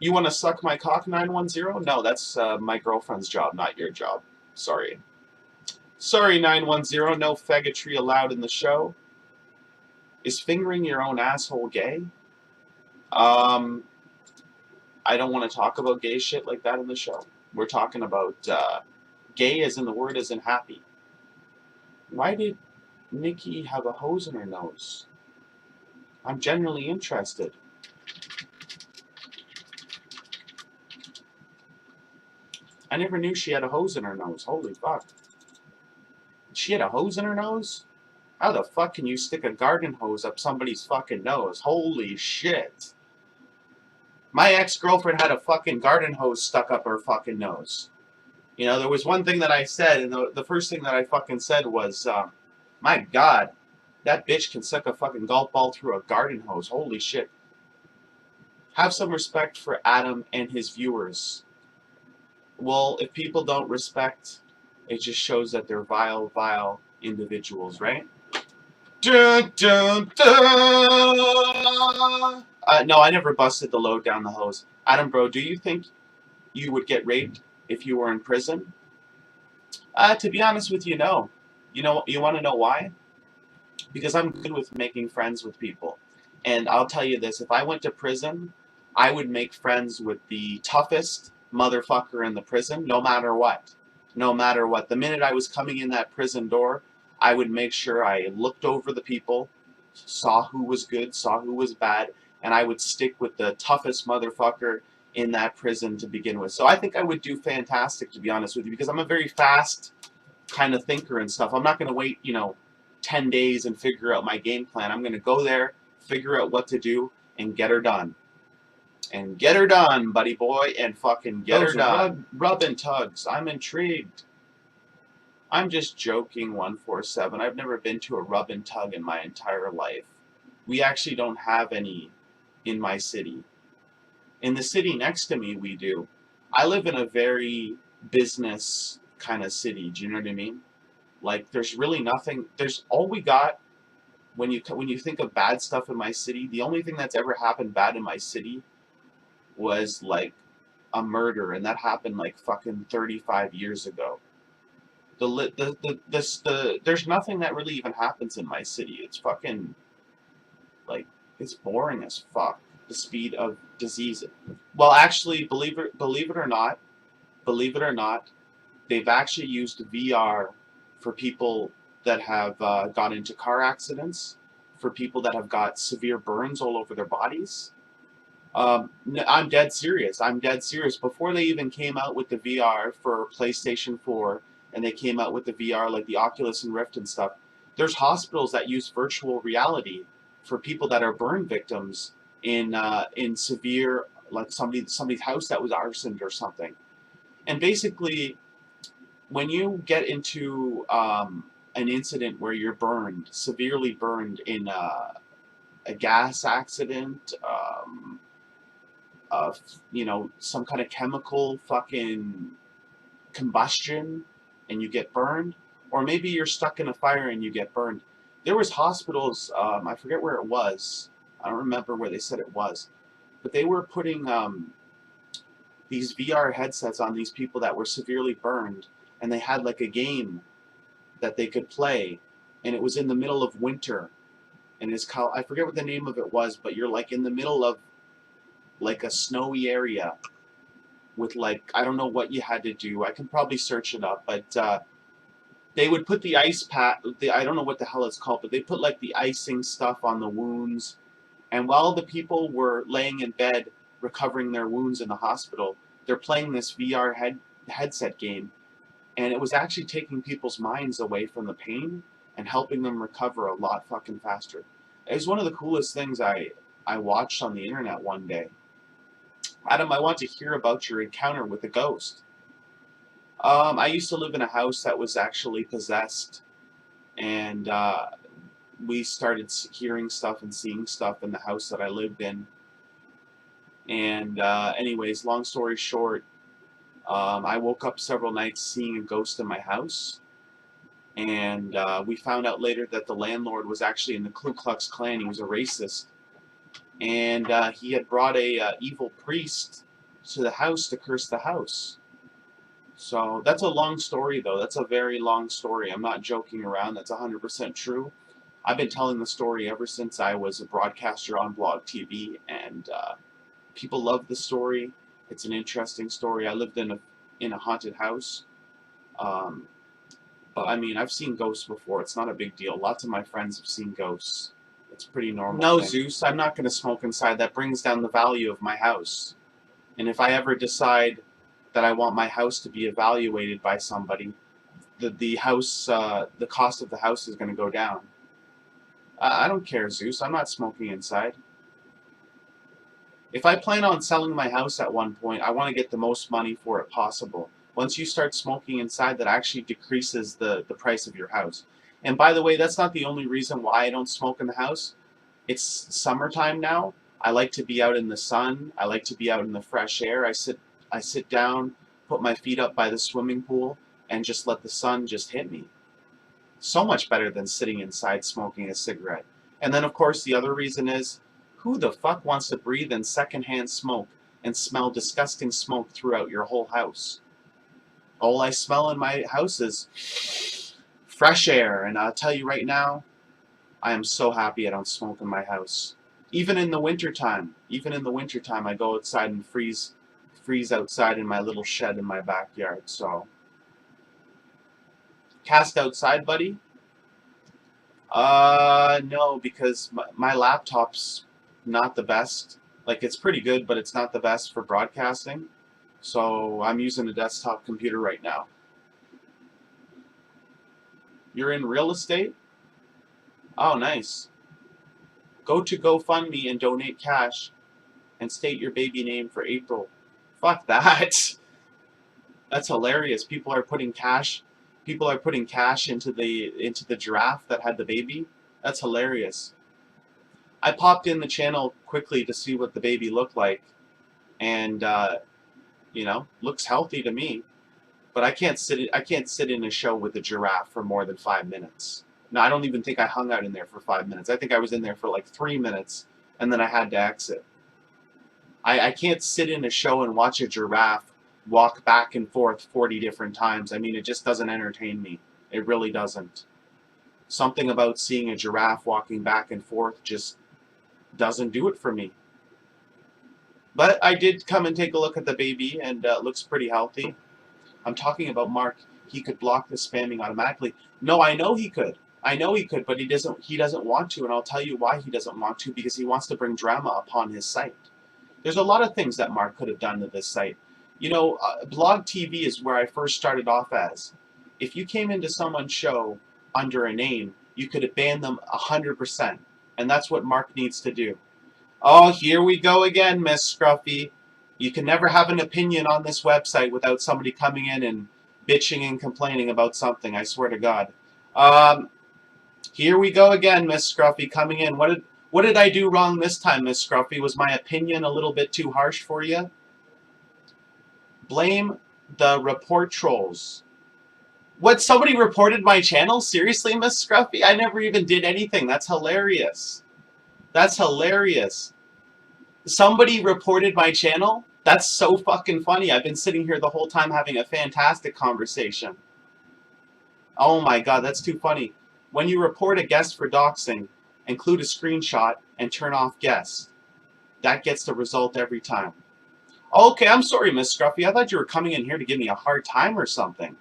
You want to suck my cock, 910? No, that's my girlfriend's job, not your job. Sorry. Sorry, 910. No faggotry allowed in the show. Is fingering your own asshole gay? Um, I don't want to talk about gay shit like that in the show. We're talking about gay as in the word as in happy. Why did Nikki have a hose in her nose? I'm genuinely interested. I never knew she had a hose in her nose. Holy fuck. She had a hose in her nose? How the fuck can you stick a garden hose up somebody's fucking nose? Holy shit. My ex-girlfriend had a fucking garden hose stuck up her fucking nose. You know, there was one thing that I said, and the first thing that I fucking said was, my god, that bitch can suck a fucking golf ball through a garden hose. Holy shit. Have some respect for Adam and his viewers. Well, if people don't respect, it just shows that they're vile, vile individuals, right? Dun, dun, dun. No, I never busted the load down the hose. Adam, bro, do you think you would get raped if you were in prison? To be honest with you, no. You want to know why? Because I'm good with making friends with people. And I'll tell you this, if I went to prison, I would make friends with the toughest motherfucker in the prison, no matter what. No matter what. The minute I was coming in that prison door, I would make sure I looked over the people, saw who was good, saw who was bad, and I would stick with the toughest motherfucker in that prison to begin with. So I think I would do fantastic, to be honest with you, because I'm a very fast kind of thinker and stuff. I'm not going to wait, 10 days and figure out my game plan. I'm going to go there, figure out what to do, and get her done. And get her done, buddy boy, and fucking get her done. Rub and tugs. I'm intrigued. I'm just joking, 147. I've never been to a rub and tug in my entire life. We actually don't have any in my city. In the city next to me, we do. I live in a very business kind of city. Do you know what I mean? Like, there's really nothing. There's all we got when you think of bad stuff in my city. The only thing that's ever happened bad in my city was like a murder, and that happened like fucking 35 years ago. There's nothing that really even happens in my city. It's fucking like it's boring as fuck. The speed of disease. Well, actually, believe it or not, they've actually used VR for people that have got into car accidents, for people that have got severe burns all over their bodies. I'm dead serious. I'm dead serious. Before they even came out with the VR for PlayStation 4, and they came out with the VR like the Oculus and Rift and stuff, there's hospitals that use virtual reality for people that are burn victims in severe, like somebody's house that was arsoned or something. And basically, when you get into an incident where you're burned, severely burned in a gas accident, of some kind of chemical fucking combustion, and you get burned, or maybe you're stuck in a fire and you get burned. There was hospitals, I forget where it was. I don't remember where they said it was, but they were putting these VR headsets on these people that were severely burned, and they had like a game that they could play, and it was in the middle of winter, and it's called, I forget what the name of it was, but you're like in the middle of like a snowy area with like, I don't know what you had to do. I can probably search it up, but they would put the ice pack, I don't know what the hell it's called, but they put like the icing stuff on the wounds. And while the people were laying in bed recovering their wounds in the hospital, they're playing this VR headset game. And it was actually taking people's minds away from the pain and helping them recover a lot fucking faster. It was one of the coolest things I watched on the internet one day. Adam, I want to hear about your encounter with a ghost. I used to live in a house that was actually possessed, and we started hearing stuff and seeing stuff in the house that I lived in. And anyways, long story short, I woke up several nights seeing a ghost in my house, and we found out later that the landlord was actually in the Ku Klux Klan. He was a racist, and he had brought a evil priest to the house to curse the house. So that's a long story, though. That's a very long story. I'm not joking around. That's 100% true. I've been telling the story ever since I was a broadcaster on Blog TV, and people love the story. It's an interesting story. I lived in a haunted house, um, but I mean, I've seen ghosts before. It's not a big deal. Lots of my friends have seen ghosts. It's pretty normal. No, thing. Zeus, I'm not going to smoke inside. That brings down the value of my house. And if I ever decide that I want my house to be evaluated by somebody, the cost of the house is going to go down. I don't care, Zeus. I'm not smoking inside. If I plan on selling my house at one point, I want to get the most money for it possible. Once you start smoking inside, that actually decreases the price of your house. And by the way, that's not the only reason why I don't smoke in the house. It's summertime now. I like to be out in the sun. I like to be out in the fresh air. I sit down, put my feet up by the swimming pool, and just let the sun just hit me. So much better than sitting inside smoking a cigarette. And then, of course, the other reason is, who the fuck wants to breathe in secondhand smoke and smell disgusting smoke throughout your whole house? All I smell in my house is fresh air, and I'll tell you right now, I am so happy I don't smoke in my house. Even in the wintertime, I go outside and freeze outside in my little shed in my backyard. So, cast outside, buddy? No, because my laptop's not the best. Like, it's pretty good, but it's not the best for broadcasting. So, I'm using a desktop computer right now. You're in real estate? Oh, nice. Go to GoFundMe and donate cash and state your baby name for April. Fuck that. That's hilarious. People are putting cash into the giraffe that had the baby. That's hilarious. I popped in the channel quickly to see what the baby looked like, and you know, looks healthy to me. But I can't sit in a show with a giraffe for more than 5 minutes. No, I don't even think I hung out in there for 5 minutes. I think I was in there for like 3 minutes, and then I had to exit. I can't sit in a show and watch a giraffe walk back and forth 40 different times. I mean, it just doesn't entertain me. It really doesn't. Something about seeing a giraffe walking back and forth just doesn't do it for me. But I did come and take a look at the baby, and it looks pretty healthy. I'm talking about Mark. He could block the spamming automatically. No, I know he could. I know he could, but he doesn't want to, and I'll tell you why he doesn't want to, because he wants to bring drama upon his site. There's a lot of things that Mark could have done to this site. You know, Blog TV is where I first started off as. If you came into someone's show under a name, you could have banned them 100%, and that's what Mark needs to do. Oh, here we go again, Miss Scruffy. You can never have an opinion on this website without somebody coming in and bitching and complaining about something, I swear to God. Here we go again, Miss Scruffy, coming in. What did I do wrong this time, Miss Scruffy? Was my opinion a little bit too harsh for you? Blame the report trolls. What, somebody reported my channel? Seriously, Miss Scruffy? I never even did anything. That's hilarious. That's hilarious. Somebody reported my channel? That's so fucking funny. I've been sitting here the whole time having a fantastic conversation. Oh my God, that's too funny. When you report a guest for doxing, include a screenshot and turn off guest. That gets the result every time. Okay, I'm sorry, Miss Scruffy. I thought you were coming in here to give me a hard time or something.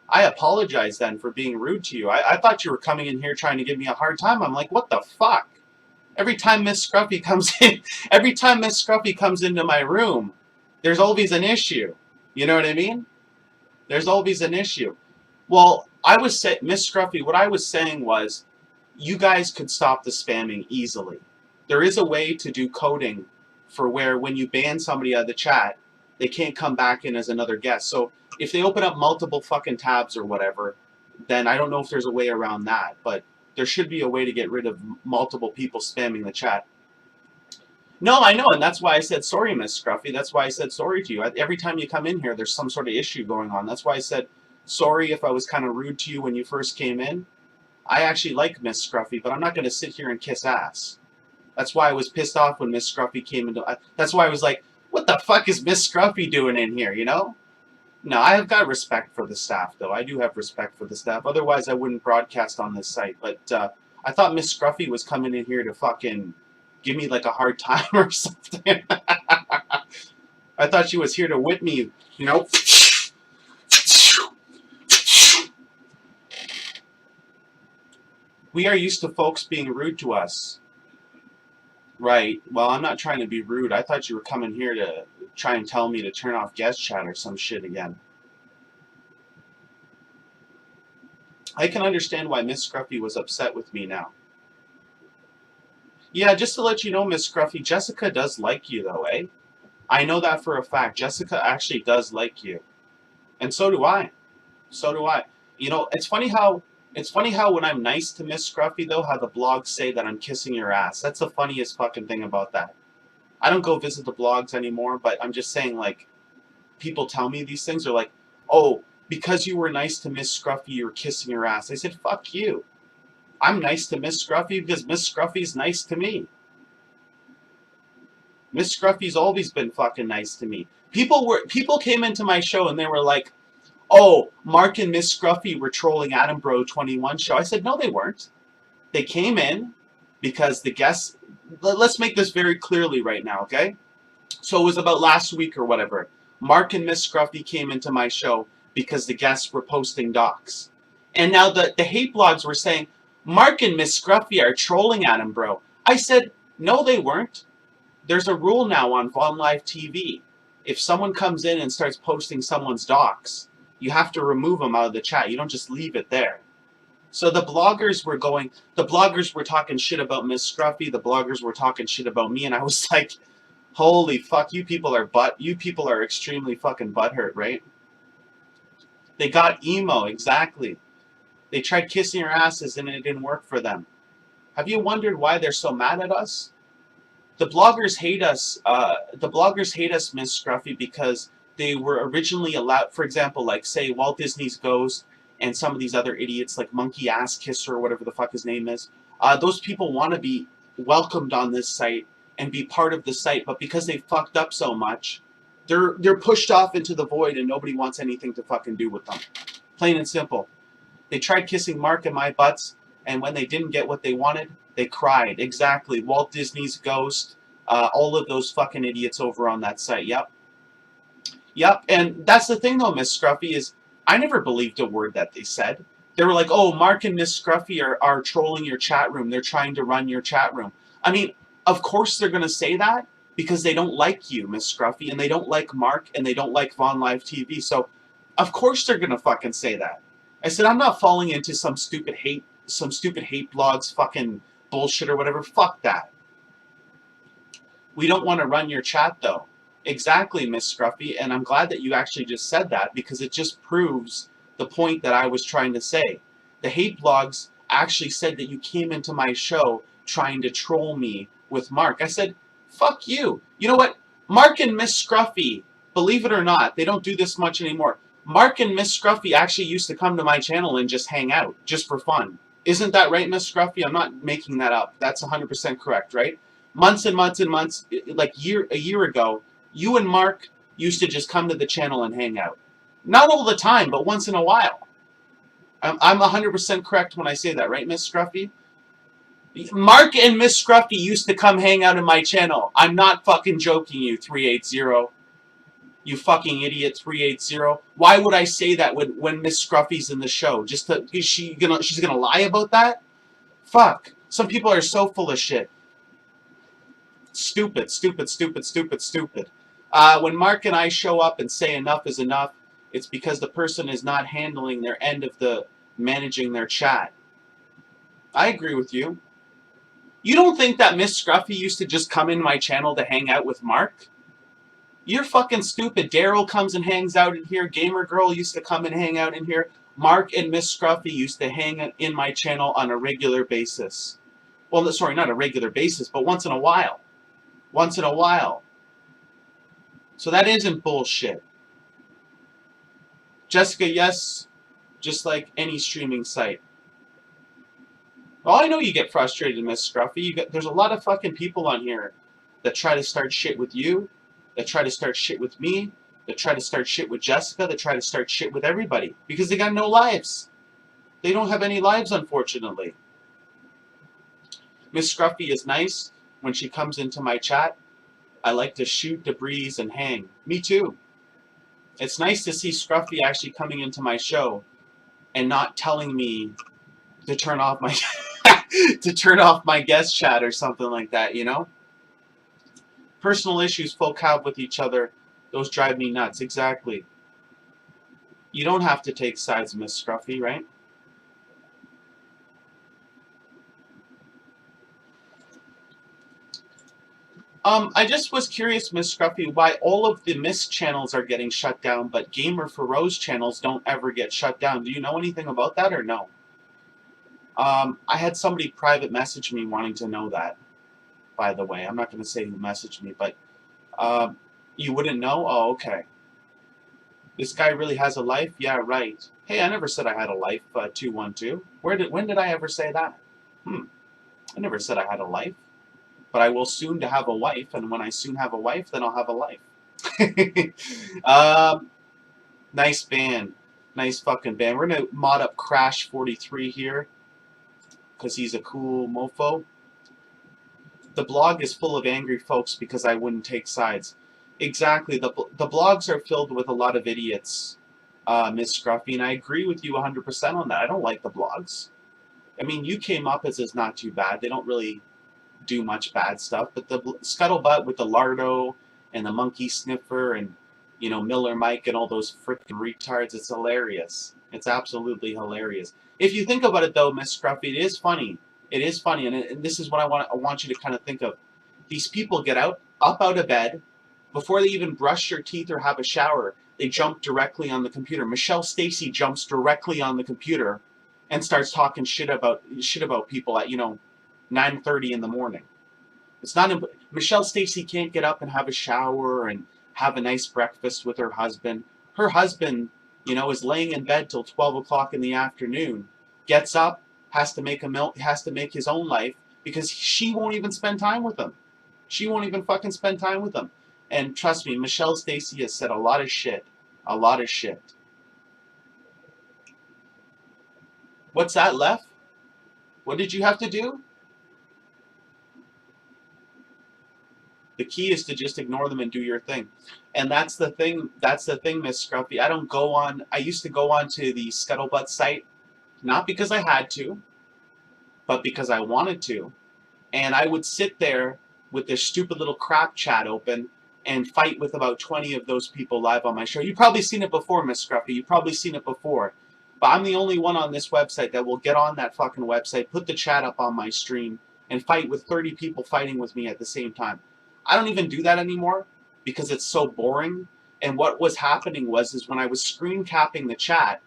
I apologize then for being rude to you. I thought you were coming in here trying to give me a hard time. I'm like, what the fuck? Every time Miss Scruffy comes into my room, there's always an issue. You know what I mean? There's always an issue. Well, Miss Scruffy, what I was saying was, you guys could stop the spamming easily. There is a way to do coding for where when you ban somebody out of the chat, they can't come back in as another guest. So if they open up multiple fucking tabs or whatever, then I don't know if there's a way around that, but there should be a way to get rid of multiple people spamming the chat. No, I know, and that's why I said sorry, Miss Scruffy. That's why I said sorry to you. Every time you come in here, there's some sort of issue going on. That's why I said sorry if I was kind of rude to you when you first came in. I actually like Miss Scruffy, but I'm not going to sit here and kiss ass. That's why I was pissed off when Miss Scruffy came into... That's why I was like, What the fuck is Miss Scruffy doing in here, you know? No, I have got respect for the staff, though. I do have respect for the staff. Otherwise, I wouldn't broadcast on this site. But I thought Miss Scruffy was coming in here to fucking give me like a hard time or something. I thought she was here to whip me, you know? We are used to folks being rude to us. Right. Well, I'm not trying to be rude. I thought you were coming here to try and tell me to turn off guest chat or some shit again. I can understand why Miss Scruffy was upset with me now. Yeah, just to let you know, Miss Scruffy, Jessica does like you, though, eh? I know that for a fact. Jessica actually does like you. And so do I. So do I. You know, it's funny how when I'm nice to Miss Scruffy, though, how the blogs say that I'm kissing your ass. That's the funniest fucking thing about that. I don't go visit the blogs anymore, but I'm just saying, like, people tell me these things. They're like, oh, because you were nice to Miss Scruffy, you're kissing her ass. I said, fuck you. I'm nice to Miss Scruffy because Miss Scruffy's nice to me. Miss Scruffy's always been fucking nice to me. People came into my show and they were like, oh, Mark and Miss Scruffy were trolling Adam Bro 21 show. I said, no, they weren't. They came in because the guests... Let's make this very clearly right now, okay? So it was about last week or whatever. Mark and Miss Scruffy came into my show because the guests were posting docs. And now the hate blogs were saying, Mark and Miss Scruffy are trolling Adam Bro. I said, no, they weren't. There's a rule now on Vaughn Live TV. If someone comes in and starts posting someone's docs, you have to remove them out of the chat. You don't just leave it there. So the bloggers were talking shit about Miss Scruffy. The bloggers were talking shit about me. And I was like, holy fuck, you people are extremely fucking butthurt, right? They got emo, exactly. They tried kissing our asses and it didn't work for them. Have you wondered why they're so mad at us? The bloggers hate us. Miss Scruffy, because they were originally allowed, for example, like say Walt Disney's Ghost and some of these other idiots like Monkey Ass Kisser or whatever the fuck his name is. Those people want to be welcomed on this site and be part of the site, but because they fucked up so much, they're pushed off into the void and nobody wants anything to fucking do with them. Plain and simple. They tried kissing Mark and my butts, and when they didn't get what they wanted, they cried. Exactly. Walt Disney's Ghost, all of those fucking idiots over on that site. Yep. Yep. And that's the thing, though, Miss Scruffy, is I never believed a word that they said. They were like, oh, Mark and Miss Scruffy are trolling your chat room. They're trying to run your chat room. I mean, of course they're going to say that because they don't like you, Miss Scruffy, and they don't like Mark, and they don't like Vaughn Live TV. So, of course they're going to fucking say that. I said, I'm not falling into some stupid hate blogs fucking bullshit or whatever. Fuck that. We don't want to run your chat, though. Exactly, Miss Scruffy, and I'm glad that you actually just said that because it just proves the point that I was trying to say. The hate blogs actually said that you came into my show trying to troll me with Mark. I said, fuck you. You know what? Mark and Miss Scruffy, believe it or not, they don't do this much anymore. Mark and Miss Scruffy actually used to come to my channel and just hang out, just for fun. Isn't that right, Miss Scruffy? I'm not making that up. That's 100% correct, right? Months and months and months, like a year ago, you and Mark used to just come to the channel and hang out. Not all the time, but once in a while. I'm 100% correct when I say that, right, Miss Scruffy? Mark and Miss Scruffy used to come hang out in my channel. I'm not fucking joking you, 380. You fucking idiot, 380. Why would I say that when Miss Scruffy's in the show? She's gonna lie about that? Fuck. Some people are so full of shit. Stupid, stupid, stupid, stupid, stupid. When Mark and I show up and say enough is enough, it's because the person is not handling their end of the managing their chat. I agree with you. You don't think that Miss Scruffy used to just come in my channel to hang out with Mark? You're fucking stupid. Daryl comes and hangs out in here. Gamer Girl used to come and hang out in here. Mark and Miss Scruffy used to hang in my channel on a regular basis. Well, sorry, not a regular basis, but once in a while. Once in a while. So that isn't bullshit. Jessica, yes, just like any streaming site. Well, I know you get frustrated, Miss Scruffy. There's a lot of fucking people on here that try to start shit with you. that try to start shit with me, that try to start shit with Jessica, that try to start shit with everybody. Because they got no lives. They don't have any lives, unfortunately. Miss Scruffy is nice when she comes into my chat. I like to shoot the breeze and hang. Me too. It's nice to see Scruffy actually coming into my show and not telling me to turn off my to turn off my guest chat or something like that, you know? Personal issues folk have with each other, those drive me nuts. Exactly. You don't have to take sides, Miss Scruffy, right? I just was curious, Miss Scruffy, why all of the Miss channels are getting shut down, but Gamer for Rose channels don't ever get shut down. Do you know anything about that or no? I had somebody private message me wanting to know that, by the way. I'm not going to say who messaged me, but you wouldn't know? Oh, okay. This guy really has a life? Yeah, right. Hey, I never said I had a life, 212. When did I ever say that? I never said I had a life. But I will soon to have a wife, and when I soon have a wife, then I'll have a life. Nice band. Nice fucking band. We're going to mod up Crash 43 here, because he's a cool mofo. The blog is full of angry folks because I wouldn't take sides. Exactly. The blogs are filled with a lot of idiots, Miss Scruffy, and I agree with you 100% on that. I don't like the blogs. I mean, you came up as not too bad. They don't really do much bad stuff, but the scuttlebutt with the Lardo and the monkey sniffer and, you know, Miller Mike and all those freaking retards, it's hilarious. It's absolutely hilarious. If you think about it, though, Miss Scruffy, it is funny. It is funny, and this is what I want you to kind of think of. These people get up out of bed before they even brush their teeth or have a shower. They jump directly on the computer. Michelle Stacy jumps directly on the computer and starts talking shit about people at 9:30 in the morning. It's not Michelle Stacy can't get up and have a shower and have a nice breakfast with her husband. Her husband, is laying in bed till 12 o'clock in the afternoon. Gets up, has to make his own life because she won't even spend time with him. She won't even fucking spend time with him. And trust me, Michelle Stacy has said a lot of shit. A lot of shit. What's that, Lef? What did you have to do? The key is to just ignore them and do your thing. And that's the thing, Miss Scruffy. I used to go on to the Scuttlebutt site, not because I had to, but because I wanted to. And I would sit there with this stupid little crap chat open and fight with about 20 of those people live on my show. You've probably seen it before, Miss Scruffy. You've probably seen it before. But I'm the only one on this website that will get on that fucking website, put the chat up on my stream, and fight with 30 people fighting with me at the same time. I don't even do that anymore because it's so boring. And what was happening is when I was screen capping the chat,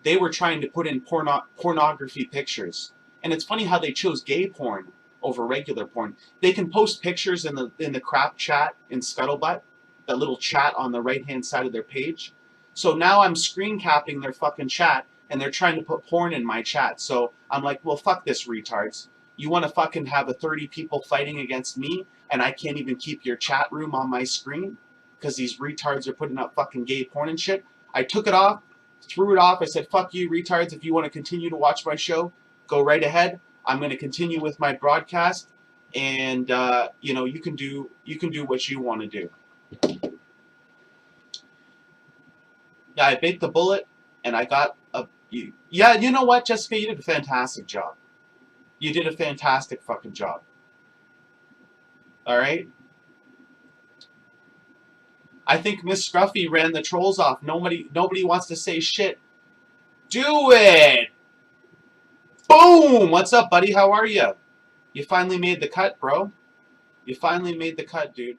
they were trying to put in pornography pictures. And it's funny how they chose gay porn over regular porn. They can post pictures in the crap chat in Scuttlebutt, that little chat on the right-hand side of their page. So now I'm screen capping their fucking chat, and they're trying to put porn in my chat. So I'm like, well, fuck this, retards. You want to fucking have 30 people fighting against me, and I can't even keep your chat room on my screen because these retards are putting up fucking gay porn and shit. I took it off, threw it off. I said, fuck you, retards. If you want to continue to watch my show, go right ahead. I'm going to continue with my broadcast, and you can do what you want to do. Yeah, I bit the bullet, and I got yeah, you know what, Jessica? You did a fantastic job. You did a fantastic fucking job. All right? I think Miss Scruffy ran the trolls off. Nobody wants to say shit. Do it! Boom! What's up, buddy? How are you? You finally made the cut, bro. You finally made the cut, dude.